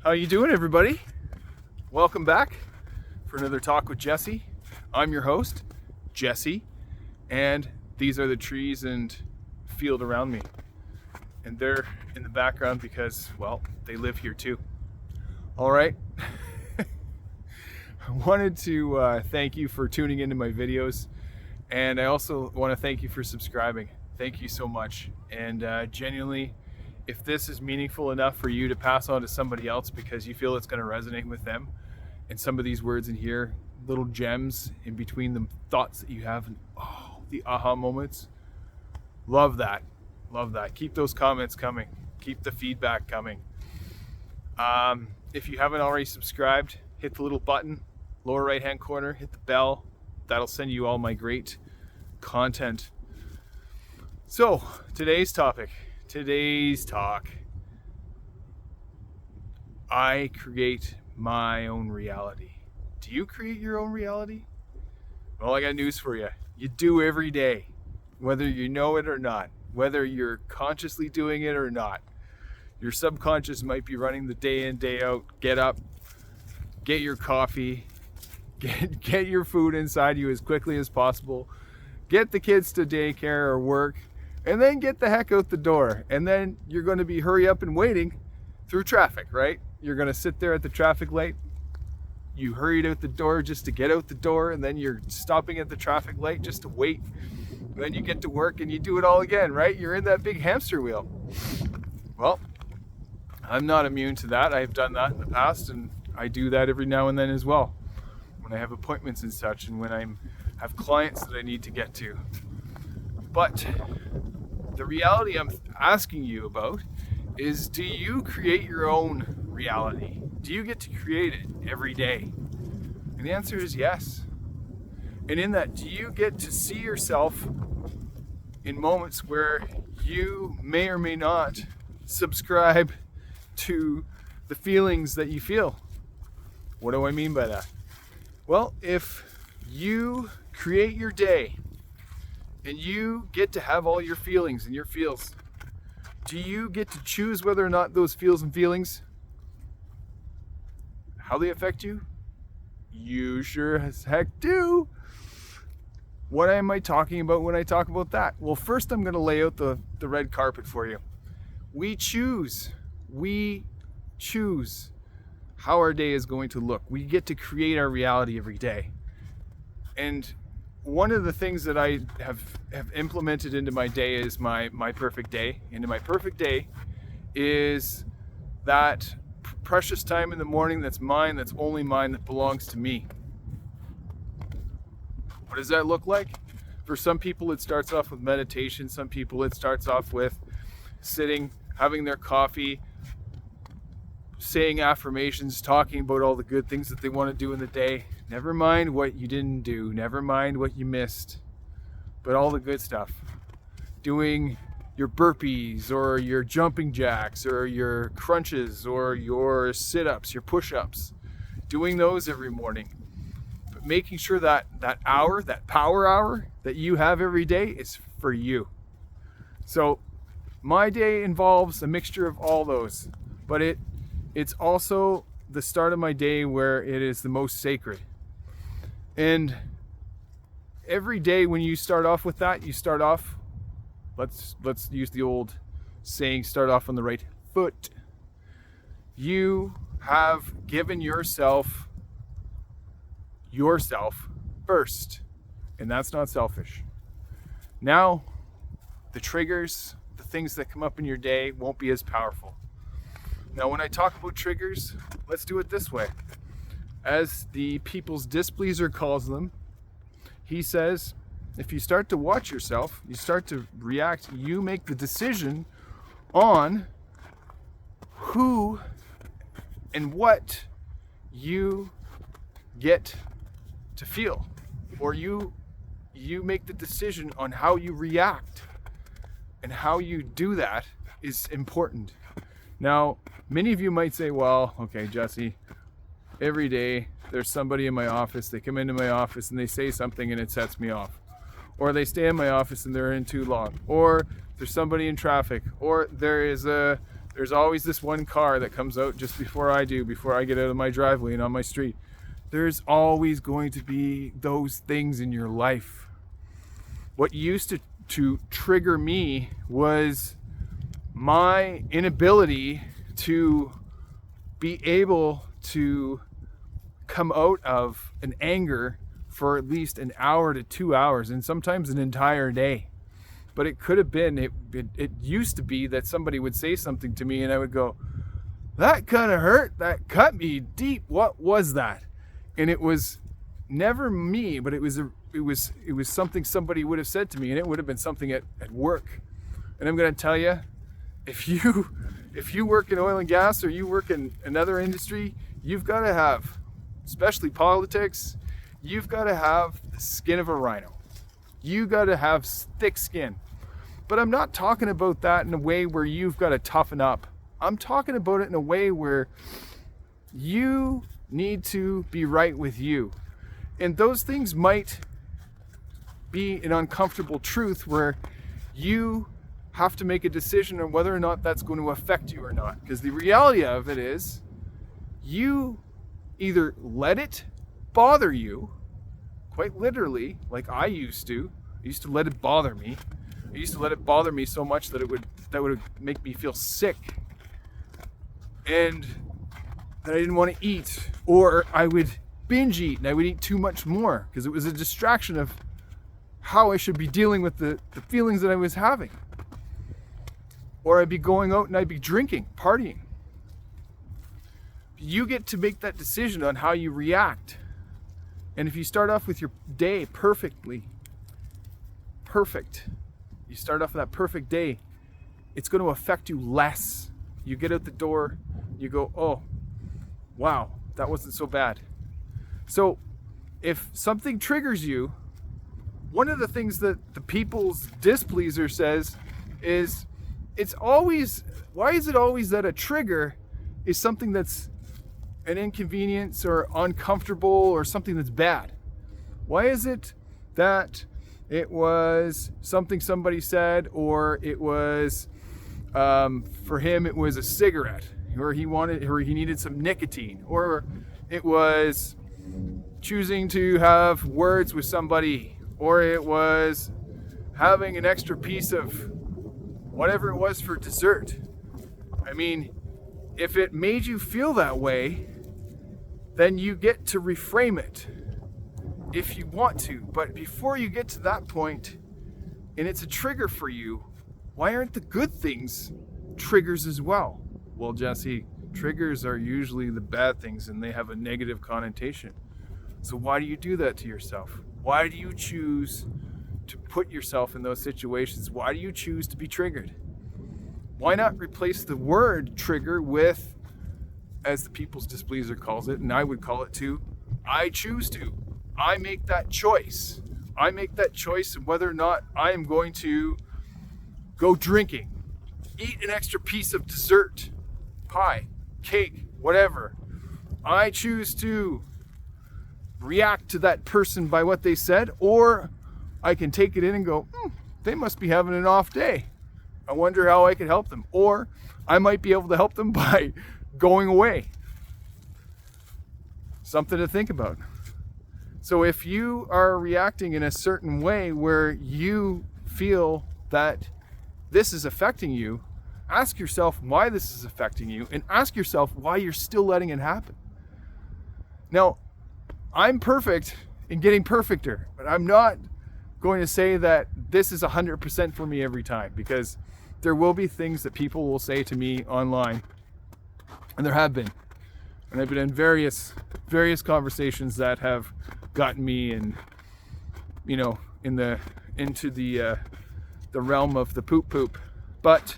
How you doing, everybody? Welcome back for another talk with Jesse. I'm your host, Jesse, and these are the trees and field around me. And they're in the background because, well, they live here too. All right. I wanted to thank you for tuning into my videos, and I also want to thank you for subscribing. Thank you so much. And genuinely, if this is meaningful enough for you to pass on to somebody else because you feel it's going to resonate with them, and some of these words in here, little gems in between the thoughts that you have, and the aha moments, love that. Love that. Keep those comments coming. Keep the feedback coming. If you haven't already subscribed, hit the little button, lower right hand corner, hit the bell. That'll send you all my great content. So, today's talk. I create my own reality. Do you create your own reality? Well, I got news for you. You do every day, whether you know it or not, whether you're consciously doing it or not. Your subconscious might be running the day in, day out. Get up, get your coffee, get your food inside you as quickly as possible, get the kids to daycare or work, and then get the heck out the door. And then you're going to be hurry up and waiting through traffic, right? You're going to sit there at the traffic light. You hurried out the door just to get out the door, and then you're stopping at the traffic light just to wait. And then you get to work and you do it all again, right? You're in that big hamster wheel. Well, I'm not immune to that. I've done that in the past, and I do that every now and then as well, when I have appointments and such, and when I have clients that I need to get to. But the reality I'm asking you about is, do you create your own reality? Do you get to create it every day? And the answer is yes. And in that, do you get to see yourself in moments where you may or may not subscribe to the feelings that you feel? What do I mean by that? Well, if you create your day and you get to have all your feelings and your feels, do you get to choose whether or not those feels and feelings, how they affect you? You sure as heck do. What am I talking about when I talk about that? Well, first I'm going to lay out the red carpet for you. We choose how our day is going to look. We get to create our reality every day. And one of the things that I have implemented into my day is my perfect day. Into my perfect day is that precious time in the morning that's mine, that's only mine, that belongs to me. What does that look like? For some people it starts off with meditation. Some people it starts off with sitting, having their coffee, saying affirmations, talking about all the good things that they want to do in the day. Never mind what you didn't do, never mind what you missed, but all the good stuff. Doing your burpees or your jumping jacks or your crunches or your sit-ups, your push-ups. Doing those every morning. But making sure that hour, that power hour that you have every day is for you. So my day involves a mixture of all those, but it's also the start of my day where it is the most sacred. And every day when you start off with that, you start off, let's use the old saying, start off on the right foot. You have given yourself first, and that's not selfish. Now, the triggers, the things that come up in your day won't be as powerful. Now, when I talk about triggers, let's do it this way. As the people's displeaser calls them, he says, if you start to watch yourself, you start to react, you make the decision on who and what you get to feel, or you make the decision on how you react, and how you do that is important. Now, many of you might say, well, okay, Jesse, every day there's somebody in my office, they come into my office and they say something and it sets me off. Or they stay in my office and they're in too long. Or there's somebody in traffic. Or there is a There's always this one car that comes out just before I do, before I get out of my driveway and on my street. There's always going to be those things in your life. What used to trigger me was my inability to be able to come out of an anger for at least an hour to 2 hours, and sometimes an entire day. But it could have been, it used to be that somebody would say something to me and I would go, that kind of hurt, that cut me deep, what was that? And it was never me, but it was something somebody would have said to me, and it would have been something at work. And I'm going to tell you, if you work in oil and gas or you work in another industry, you've got to have, especially politics, you've got to have the skin of a rhino. You got to have thick skin. But I'm not talking about that in a way where you've got to toughen up. I'm talking about it in a way where you need to be right with you. And those things might be an uncomfortable truth where you have to make a decision on whether or not that's going to affect you or not. Because the reality of it is, you either let it bother you, quite literally, like I used to. I used to let it bother me. I used to let it bother me so much that it would make me feel sick, and that I didn't want to eat, or I would binge eat and I would eat too much more because it was a distraction of how I should be dealing with the feelings that I was having. Or I'd be going out and I'd be drinking, partying. You get to make that decision on how you react. And if you start off with your day perfect, you start off with that perfect day, it's going to affect you less. You get out the door, you go, oh, wow, that wasn't so bad. So if something triggers you, one of the things that the people's displeaser says is, why is it always that a trigger is something that's an inconvenience or uncomfortable or something that's bad? Why is it that it was something somebody said, or it was, for him, it was a cigarette, or he needed some nicotine, or it was choosing to have words with somebody, or it was having an extra piece of whatever it was for dessert? I mean, if it made you feel that way, then you get to reframe it if you want to. But before you get to that point, and it's a trigger for you, why aren't the good things triggers as well? Well, Jesse, triggers are usually the bad things and they have a negative connotation. So why do you do that to yourself? Why do you choose to put yourself in those situations? Why do you choose to be triggered? Why not replace the word trigger with, as the people's displeaser calls it, and I would call it too, I choose to. I make that choice. I make that choice of whether or not I am going to go drinking, eat an extra piece of dessert, pie, cake, whatever. I choose to react to that person by what they said, or I can take it in and go, they must be having an off day. I wonder how I can help them. Or I might be able to help them by going away. Something to think about. So if you are reacting in a certain way where you feel that this is affecting you, ask yourself why this is affecting you, and ask yourself why you're still letting it happen. Now, I'm perfect in getting perfecter, but I'm not going to say that this is 100% for me every time, because there will be things that people will say to me online, and there have been. And I've been in various conversations that have gotten me into the realm of the poop. But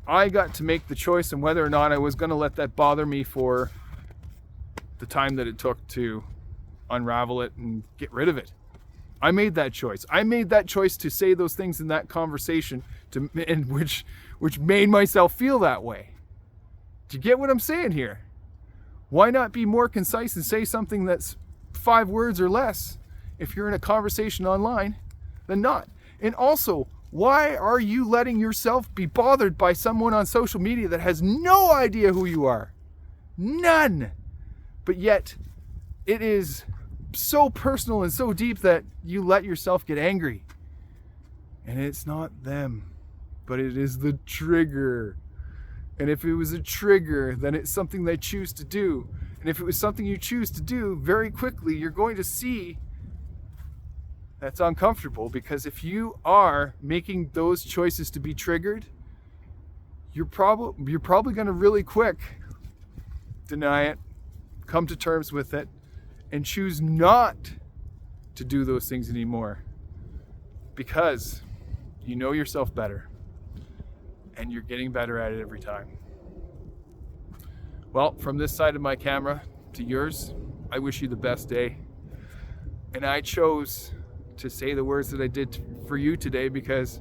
I got to make the choice on whether or not I was going to let that bother me for the time that it took to unravel it and get rid of it. I made that choice. I made that choice to say those things in that conversation, which made myself feel that way. Do you get what I'm saying here? Why not be more concise and say something that's 5 words or less if you're in a conversation online than not? And also, Why are you letting yourself be bothered by someone on social media that has no idea who you are? None. But yet, it is so personal and so deep that you let yourself get angry. And it's not them, but it is the trigger. And if it was a trigger, then it's something they choose to do. And if it was something you choose to do, very quickly, you're going to see that's uncomfortable, because if you are making those choices to be triggered, you're probably going to really quick deny it, come to terms with it, and choose not to do those things anymore, because you know yourself better and you're getting better at it every time. Well, from this side of my camera to yours, I wish you the best day. And I chose to say the words that I did for you today because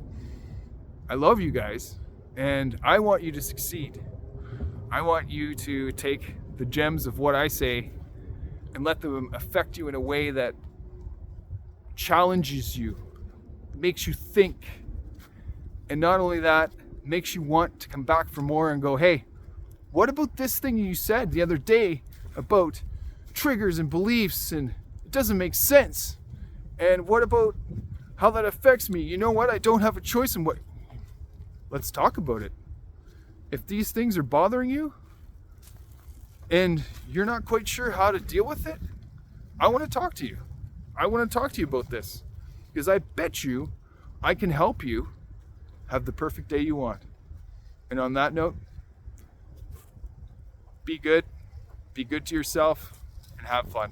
I love you guys and I want you to succeed. I want you to take the gems of what I say and let them affect you in a way that challenges you, makes you think, and not only that, makes you want to come back for more and go, hey, what about this thing you said the other day about triggers and beliefs, and it doesn't make sense? And what about how that affects me? You know what? I don't have a choice in what. Let's talk about it. If these things are bothering you and you're not quite sure how to deal with it, I want to talk to you. I want to talk to you about this, because I bet you I can help you have the perfect day you want. And on that note, be good to yourself, and have fun.